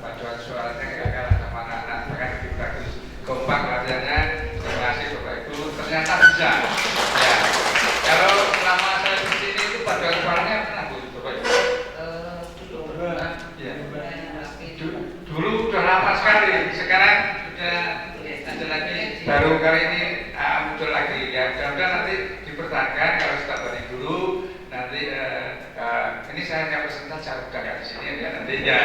paduan suaranya nggak kalah sama anak-anak, bahkan lebih bagus. Kompak latihannya. Terima kasih Bapak Ibu. Ternyata bisa. Ya. Kalau selama saya di sini itu paduan suaranya pernah Bu Bapak Ibu? Ya. Dulu sudah lama sekali. Sekarang sudah ada lagi. Baru kali ini muncul lagi. Ya. Mudah-mudahan nanti dipertahankan kalau sudah balik dulu. Nanti ini saya hanya pesan saja, bukan di sini ya, nanti ya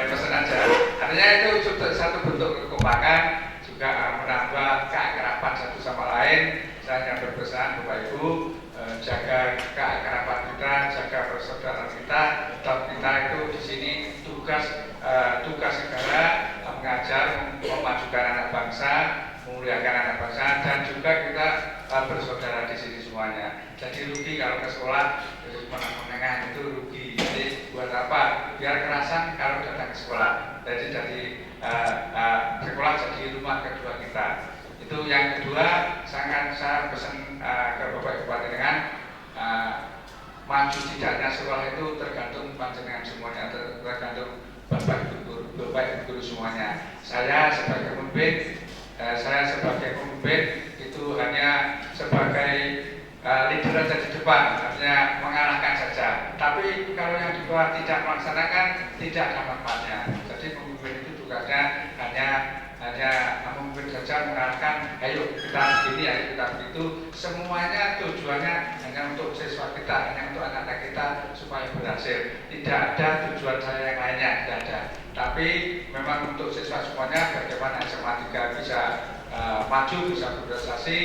pesan aja. Artinya itu satu bentuk kekompakan, juga menambah keakraban satu sama lain. Saya hanya berpesan Bapak Ibu, jaga keakraban kita, jaga persaudaraan kita. Tetap kita itu di sini tugas negara mengajar, memajukan anak bangsa, memuliakan anak bangsa, dan juga kita bersaudara di sini semuanya. Jadi rugi kalau ke sekolah dari menengah itu rugi. Jadi buat apa? Biar kerasan kalau datang ke sekolah. Jadi dari sekolah jadi rumah kedua kita. Itu yang kedua, sangat saya pesan ke Bapak Ibu Panjenengan, maju tidaknya sekolah itu tergantung panjenengan semuanya, tergantung Bapak Ibu guru semuanya. Saya sebagai pemimpin itu hanya sebagai leader aja di depan, artinya mengarahkan saja. Tapi kalau yang di bawah tidak melaksanakan, tidak ada manfaatnya. Jadi pemimpin itu tugasnya hanya memimpin saja, mengarahkan, ayo kita begini, ayo kita begitu. Semuanya tujuannya hanya untuk siswa kita, hanya untuk anak-anak kita supaya berhasil. Tidak ada tujuan saya yang lainnya, tidak ada. Tapi memang untuk siswa semuanya, bagaimana SMA 3 bisa maju, bisa berprestasi.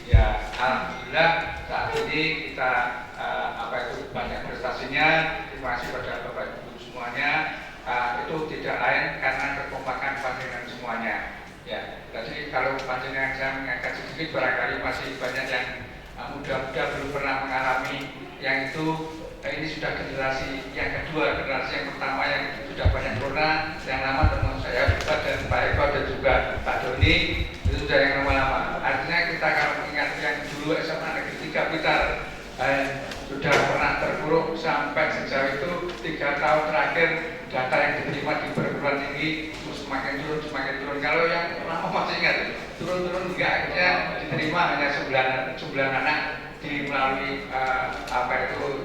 Ya alhamdulillah saat ini kita banyak prestasinya. Terima kasih pada Bapak Ibu semuanya. Itu tidak lain karena kekompakan panjenengan semuanya. Ya, jadi kalau panjenengan saya mengangkat sedikit, barangkali masih banyak yang muda-muda belum pernah mengalami yang itu. Ini sudah generasi yang kedua, generasi yang pertama yang sudah banyak pernah, yang lama teman saya juga dan Pak Eko dan juga Pak Doni itu sudah yang lama-lama. Artinya kita kalau mengingat yang dulu SMA Negeri 3 Blitar sudah pernah terpuruk sampai sejauh itu 3 tahun terakhir data yang diterima di perguruan tinggi semakin turun. Kalau yang lama masih ingat turun enggak, akhirnya diterima hanya 9 anak melalui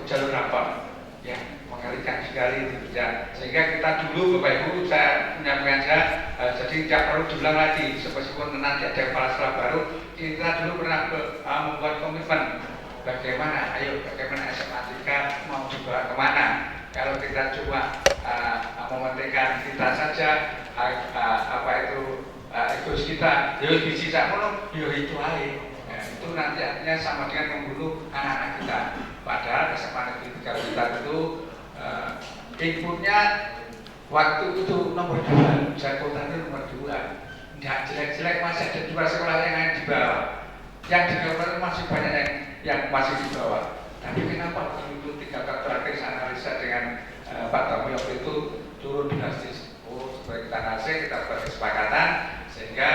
jalur rapor. Ya, mengerikan sekali itu ya. Sehingga kita dulu Bapak Ibu, saya menyampaikan saja, jadi tidak perlu diulang lagi. Meskipun nanti ada kepala sekolah baru, kita dulu pernah membuat komitmen bagaimana SMA 3 mau dibawa kemana. Kalau kita cuma mementingkan kita saja, egois kita, visi sakmono, itu aja. Itu nanti artinya sama dengan membunuh anak-anak kita. Padahal SMA Negeri 3 Blitar itu inputnya waktu itu nomor 2, saya kota itu nomor 2. Nggak jelek-jelek, masih ada 2 sekolah yang lain di bawah. Yang di bawah masih banyak yang masih di bawah. Tapi kenapa itu 3 tahun terakhir saya analisa dengan Pak Tommy itu turun drastis? Sebagai kita ngasih, kita buat kesepakatan sehingga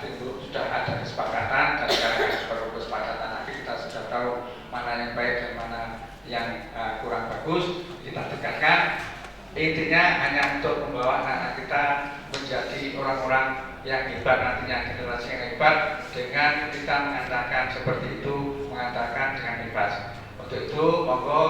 sudah ada kesepakatan, dan sekarang baru kesepakatan lagi, kita sudah tahu mana yang baik dan mana yang kurang bagus, kita tegakkan. Intinya hanya untuk membawa anak-anak kita menjadi orang-orang yang hebat nantinya, generasi yang hebat, dengan kita mengatakan seperti itu, mengatakan dengan ikhlas. Untuk itu monggo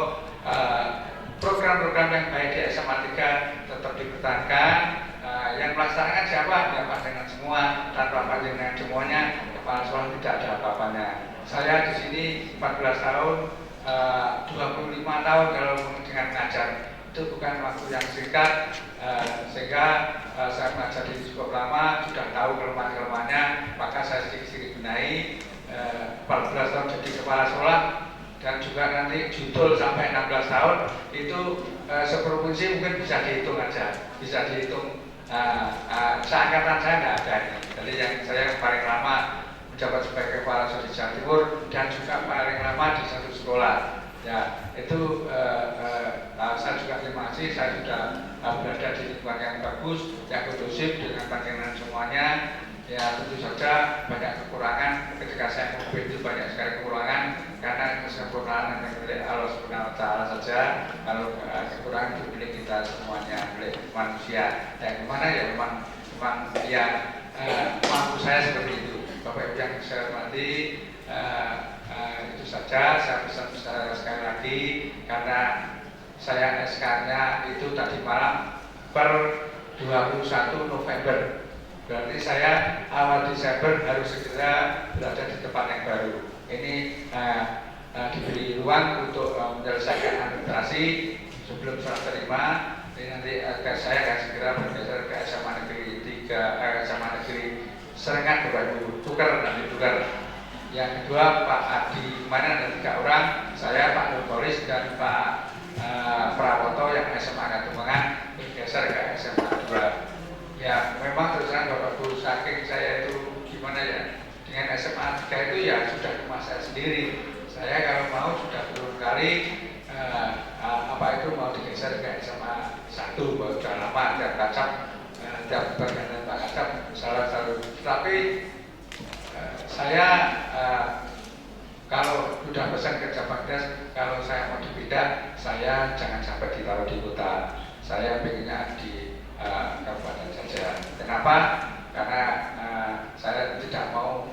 program-program yang baik di SMA 3 tetap dipertahankan. Yang melaksanakan siapa? Ya panjenengan semua. Tanpa panjenengan semuanya, kepala sekolah tidak ada apa-apanya. Saya di sini 14 tahun, 25 tahun kalau dengan mengajar. Itu bukan waktu yang singkat, sehingga saya mengajar di cukup lama, sudah tahu kelemahan-kelemahannya, maka saya sedikit-sedikit benahi. 14 tahun jadi kepala sekolah, dan juga nanti judul sampai 16 tahun itu seprovinsi mungkin bisa dihitung aja, bisa dihitung. Seangkatan saya tidak ada ini. Jadi yang saya paling lama menjabat sebagai kepala sekolah di Jawa Timur dan juga paling lama di satu sekolah. Ya itu saya juga terima kasih, saya sudah berada di lingkungan yang bagus, yang kondusif dengan panjenengan semuanya. Ya tentu saja banyak kekurangan ketika saya memimpin itu, banyak sekali kekurangan. karena kesempurnaan hanya milik Allah Subhanahu wa Ta'ala saja. Kalau kekurangan itu milik kita semuanya, milik manusia. Yang kemana ya memang ya mampu saya seperti itu. Bapak Ibu yang saya hormati, itu saja saya pesan sekali lagi, karena saya SK-nya itu tadi malam per 21 November. Berarti saya awal Desember harus segera berada di tempat yang baru. Ini diberi ruang untuk menyelesaikan administrasi sebelum serah terima. Ini nanti saya akan segera bergeser ke SMA Negeri 3, SMA Negeri Serengat, Bapak Ibu, tukar. Yang kedua Pak Adi, mana ada 3 orang, saya Pak Nurpolis dan Pak Prawoto yang SMA Katumangan bergeser ke SMA 2. Ya memang terus terang Bapak Ibu, saking saya itu gimana ya, dengan SMA 3 itu ya sudah rumah saya sendiri. Saya kalau mau sudah beberapa kali apa itu mau digeser ke SMA 1, sudah lama tiap kacap, tiap pergantian Pak Kacap salah satu. Tapi saya kalau sudah pesan ke Japagdas, kalau saya mau dipindah, saya jangan sampai ditaruh di kota. Saya pengennya di kabupaten saja. Kenapa? Karena saya tidak mau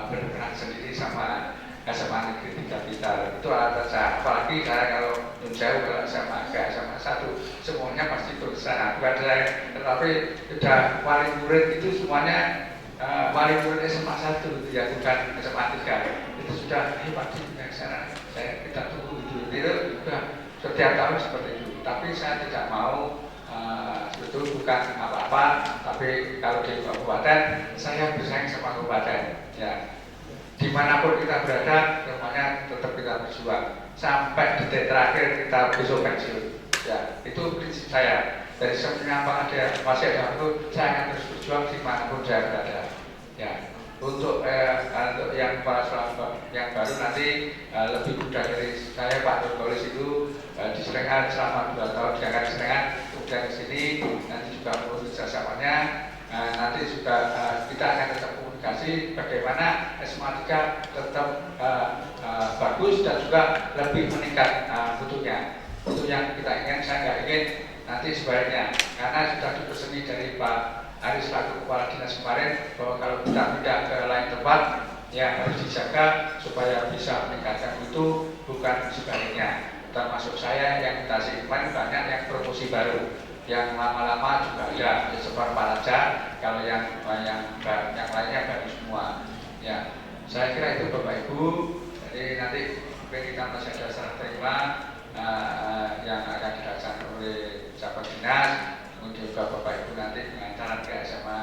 bergerak sendiri sama SMA Negeri 3 Blitar. Itu alasan. Apalagi saya kalau jauh ke SMA ke SMA 1, semuanya pasti berusaha. Bukan saya, tetapi sudah wali murid itu semuanya wali murid SMA 1 gitu ya, bukan SMA 3. Itu sudah hebat di sana. Kita tunggu itu sudah setiap tahun seperti itu. Tapi saya tidak mau itu bukan apa-apa. Tapi kalau di kabupaten, saya bersaing sama kabupaten. Ya, dimanapun kita berada, rumahnya tetap kita berjuang sampai detik terakhir kita besok pensiun. Ya, itu prinsip saya. Dari semuanya ada masih ada waktu, saya akan terus berjuang dimanapun saya berada. Ya, untuk yang para sekolah yang baru nanti lebih mudah dari saya, Pak Nurpolis itu di Serengat selama 2 tahun, jangan Serengat, kemudian ke sini nanti juga mengurus jasamannya. Nanti juga kita akan tetap komunikasi bagaimana SMA 3 tetap bagus dan juga lebih meningkat mutunya. Itu yang kita ingin. Saya nggak ingin nanti sebaliknya, karena sudah diperseni dari Pak Aris selaku Kepala Dinas kemarin bahwa kalau kita pindah ke lain tempat ya harus dijaga supaya bisa meningkatkan mutu, bukan sebaliknya. Termasuk saya yang Tasik kemarin banyak yang promosi baru, yang lama-lama juga ada sebar Palaja, kalau yang lainnya baru semua. Ya, saya kira itu Bapak Ibu. Jadi nanti kita masih ada serah terima yang akan dilaksanakan oleh Jabat Dinas, kemudian juga Bapak Ibu nanti pengantaran ke SMA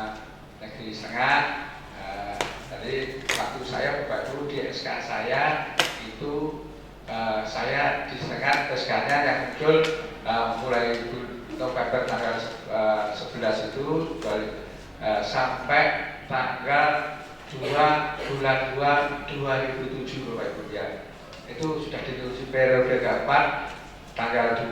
Negeri Serengat. Tadi waktu saya Bapak Ibu di SK saya itu saya di Serengat SK-nya yang muncul mulai November tanggal 11 itu sampai tanggal 2 bulan 2 2007 Bapak Ibu ya. Itu sudah ditulis periode keempat tanggal 2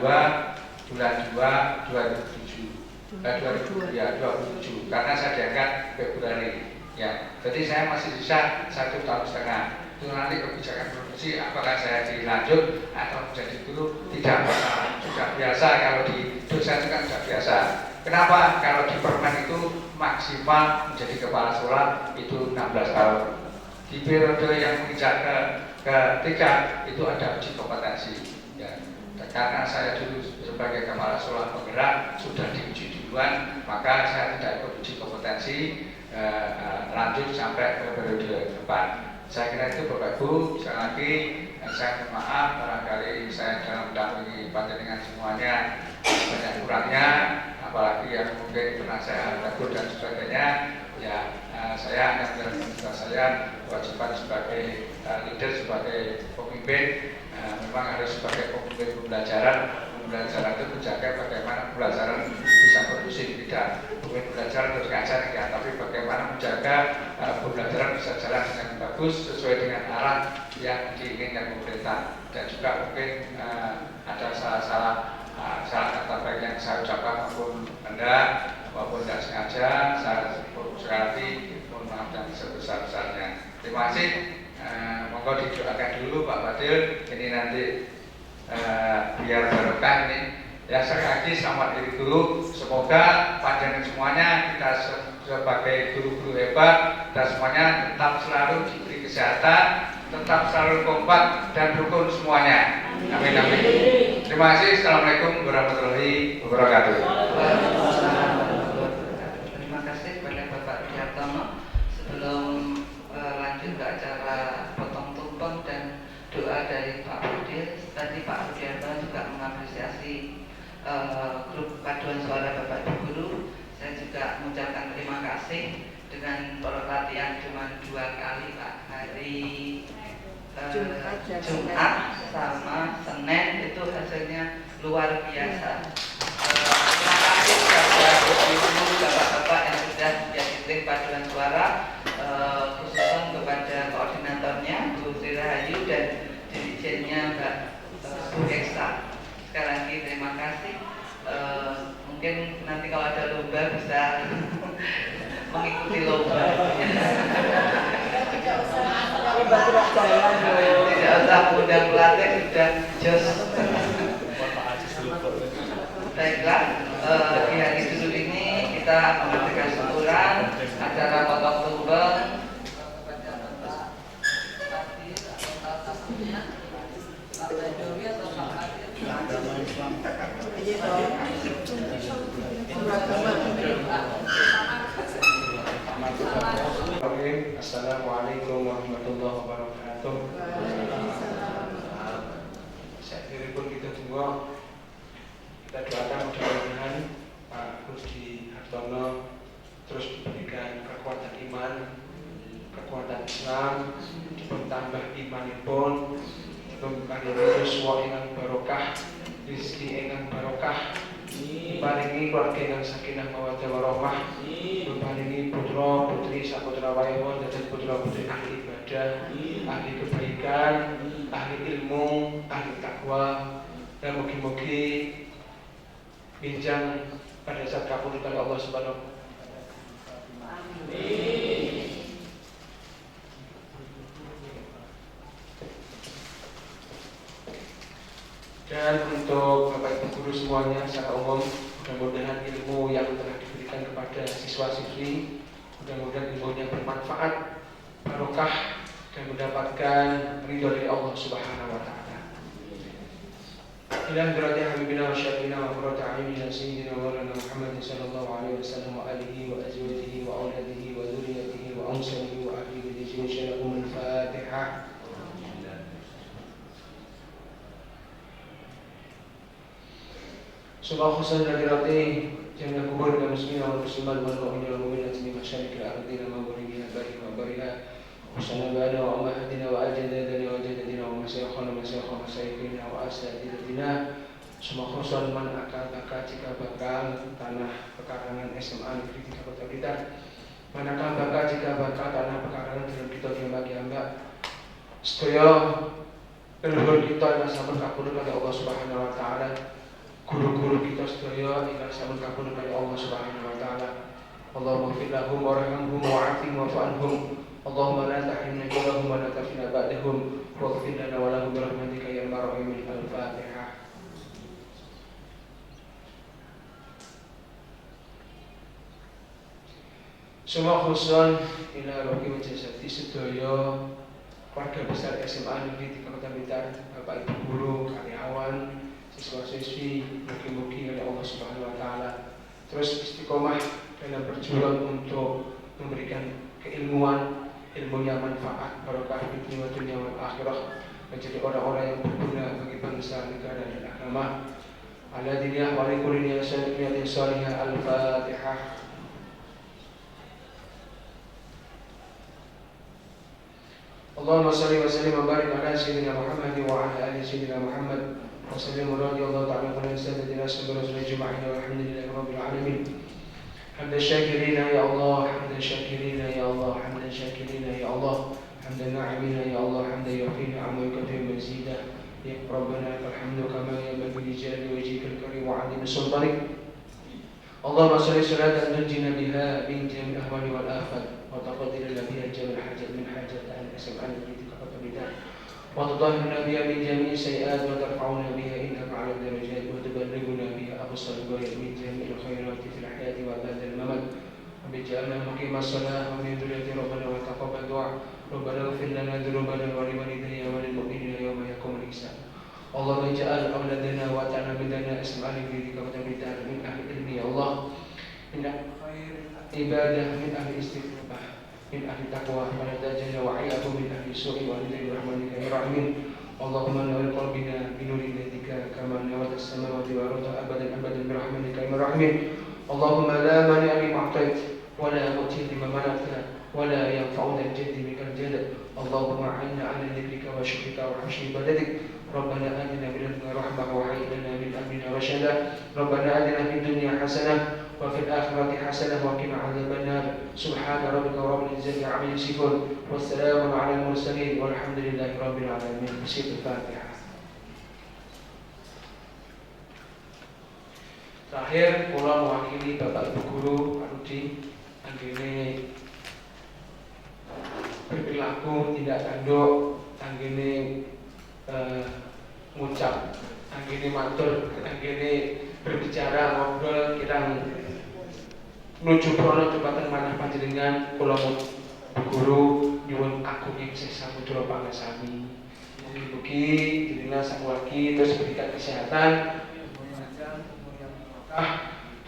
bulan 2 2007 2007 karena saya diangkat Februari ya. Jadi saya masih sisa 1,5 tahun. Itu nanti kebijakan provinsi apakah saya dilanjut atau menjadi guru tidak masalah, sudah biasa. Kalau di dosen itu kan sudah biasa. Kenapa? Kalau di permen itu maksimal menjadi kepala sekolah itu 16 tahun. Di periode yang menginjak ketiga itu ada uji kompetensi ya. Karena saya dulu sebagai kepala sekolah penggerak sudah diuji duluan, maka saya tidak ikut uji kompetensi lanjut sampai ke periode depan. Saya kira itu Bapak Ibu. Sekali lagi saya mohon maaf barangkali saya dalam mendampingi panjenengan semuanya banyak kurangnya, apalagi yang mungkin pernah saya tegur dan sebagainya. Ya, saya akan menjalankan tugas saya, kewajiban sebagai leader, sebagai pemimpin. Memang harus sebagai pemimpin pembelajaran itu menjaga bagaimana pembelajaran bisa kondusif, tidak mungkin pembelajaran terus ngajar ya, tapi bagaimana menjaga pembelajaran bisa jalan dengan bagus sesuai dengan arah yang diinginkan pemerintah. Dan juga mungkin ada salah kata baik yang saya ucapkan maupun Anda maupun tidak sengaja, saya sekali mohon maaf dan sebesar-besarnya. Terima kasih. monggo didoakan dulu Pak Fadil, ini nanti biar barokah ini. Ya sekali lagi selamat dari guru, semoga panjenengan semuanya kita sebagai guru-guru hebat dan semuanya tetap selalu diberi kesehatan, tetap selalu kompak dan rukun semuanya. Amin amin. Terima kasih. Assalamualaikum warahmatullahi wabarakatuh. Terima kasih kepada Bapak Diartono. Sebelum lanjut ke acara potong tumpeng dan doa dari Pak Fadil, tadi Pak Diartono juga mengapresiasi grup paduan suara Bapak Ibu Guru. Saya juga mengucapkan terima kasih dengan latihan cuma 2 kali Pak, hari Jumat sama Senin, itu hasilnya luar biasa. Terima kasih kepada ibu-ibu, bapak-bapak yang sudah menjadi tim paduan suara, khususnya kepada koordinatornya Bu Sri Rahayu dan dirijennya Mbak Bu Heksa. Sekali lagi terima kasih. Mungkin nanti kalau ada lomba bisa mengikuti lomba. Tidak usah undang pelatih, sudah jos. Baiklah, di hari dulu ini kita mengaturkan syukuran acara potong tumpeng. Assalamualaikum warahmatullahi wabarakatuh. Saya kira pun kita semua kita doakan mudah-mudahan Pak Rusdi Hartono terus diberikan kekuatan iman, kekuatan Islam, ditambah imanipun, paringi yuswa ingkang barokah, rezeki ingkang barokah, paringi keluarga ingkang sakinah mawaddah warahmah, paringi putra putri saputra wayahipun dadi putra putri ahli ibadah, ahli kebaikan, ahli ilmu, ahli takwa, dan mugi-mugi pinjang pada saat kabulkan Allah Subhanahu wa taala. Dan untuk Bapak Ibu Guru semuanya secara umum, mudah-mudahan ilmu yang telah diberikan kepada siswa-siswi, mudah-mudahan ilmunya bermanfaat, barokah, dan mendapatkan ridho dari Allah Subhanahu wa taala. Ila hadrati habibina wa syafiina wa qurrati a'yunina sayyidina Maulana Muhammad sallallahu alaihi wasallam wa alihi wa azwajihi wa auladihi wa dzurriyyatihi wa ansarihi wa ahli baitihi syarahum al-Fatihah. Subhanallah hadrati jami'a kubur dan muslimin wal muslimat wal mu'minin wal mu'minat min masyariqil ardi wa maghribiha wa bariha. وسلامنا وأمهاتنا وأجدادنا وجدتنا ومشايخنا ومشايخنا وأساتذتنا. Semua khusus man akan jika bakal tanah pekarangan SMA Negeri 3 Kota Blitar. Manakah bakal jika bakal tanah pekarangan dalam kita yang bagi hamba. Sedaya leluhur kita yang sampun kabul pada Allah Subhanahu wa taala. Guru-guru kita sedaya yang sampun kabul pada Allah Subhanahu wa taala. Allahumma fir lahum warhamhum wa'afihim wa'fu anhum. Allahumma la tahrimna ajrahum wa la tafina ba'dahum waghfir lana wa lahum bi rahmatika ya arhamar rahimin. Al-Fatihah. Semua khusus ila rohi wajah sakti sedaya warga besar SMA Negeri 3 Kota Blitar, Bapak Ibu Guru, karyawan, siswa-siswi, mugi-mugi oleh Allah Subhanahu wa taala terus istiqomah dalam berjuang untuk memberikan keilmuan, ilmu yang manfaat, barokah di dunia wal akhirah, menjadi orang-orang yang berguna bagi bangsa, negara dan agama. Ala diniyah wa likulli niyatin salihah. Al-Fatihah. Allahumma salli wa sallim wa barik ala sayyidina Muhammad wa ala ali sayyidina Muhammad wa sallim radhiyallahu ta'ala an sayyidina Rasulullah jami'in walhamdulillahi rabbil alamin. حمد الشاكرين يا الله، حمد الشاكرين يا الله، حمد الشاكرين يا الله، حمد الناعمين يا الله، حمد يوفي نعمه ويكفي مزيدا. يا ربنا لك الحمد كما ينبغي لجلال وجهك الكريم وعظيم سلطانك. اللهم صل صلاة تنجينا بها من جميع الأهوال والآفات وتقضي لنا بها جميع الحاجات من حاجات أهل اسمعنا في ثقافة الرداء وتطهرنا بها من جميع السيئات وترفعنا بها إنك على الدرجات وتبلغنا بها أقصى الغاية من جميع الخيرات في الحياة وبعد الممات وبجعلنا مقيم الصلاة ومن ذرية ربنا وتقبل دعاء ربنا اغفر لنا ذنوبنا ولوالدينا وللمؤمنين يوم يقوم الحساب اللهم اجعل أولادنا وتعلمنا اسمعنا في ثقافة الرداء من أهل العلم يا الله من أهل خير عبادة من أهل استغفار من أهل التقوى ولا تجعلنا وعياهم من أهل السوء وأهل برحمتك يا راحمين اللهم نور قلبنا بنور يدك كما نورت السماوات والأرض أبدا أبدا برحمتك يا راحمين اللهم لا مانع لما أعطيت ولا مؤتي لما منعت ولا ينفع ذا الجد منك الجد اللهم أعنا على ذكرك وشكرك وحسن عبادتك ربنا آتنا من لدنك رحمة وهيئ لنا من أمرنا رشدا ربنا آتنا في الدنيا حسنة وفي الآخرة حسنة وقنا عذاب النار سبحان ربك رب العزة عما يصفون والسلام على المرسلين والحمد لله رب العالمين. بسم الفاتحة. Terakhir, kula mewakili Bapak Ibu Guru Pak Rudi anggene berperilaku tidak tanduk, anggene ngucap, anggene matur, anggene berbicara ngobrol kirang nuju prono jembatan manah panjenengan kula guru nyuwun agung ing sesa putra pangasami. Mugi-mugi jenengan sakeluargi terus berikan kesehatan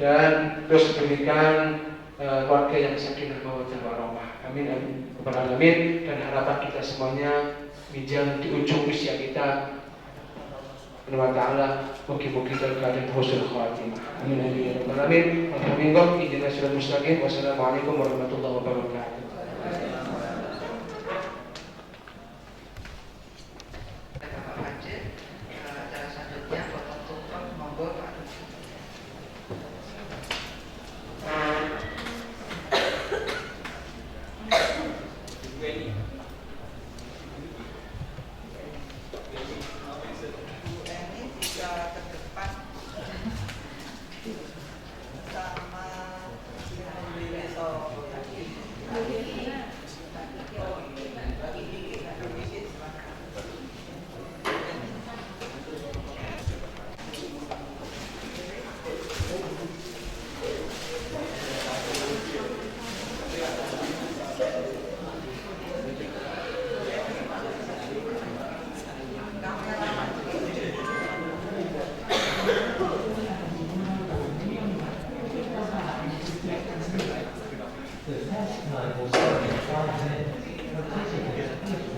dan terus berikan keluarga yang sakinah mawaddah warahmah. Amin amin rabbal alamin. Dan harapan kita semuanya mijang di ujung usia kita wa ta'ala mugi-mugi dalam keadaan husnul khatimah. Amin amin ya rabbal alamin. Wa billahi siratal mustaqim. Wassalamualaikum warahmatullahi wabarakatuh. Bapak Panjir, acara selanjutnya potong tumpeng monggo Pak Rudi. The test time will start in 5 minutes.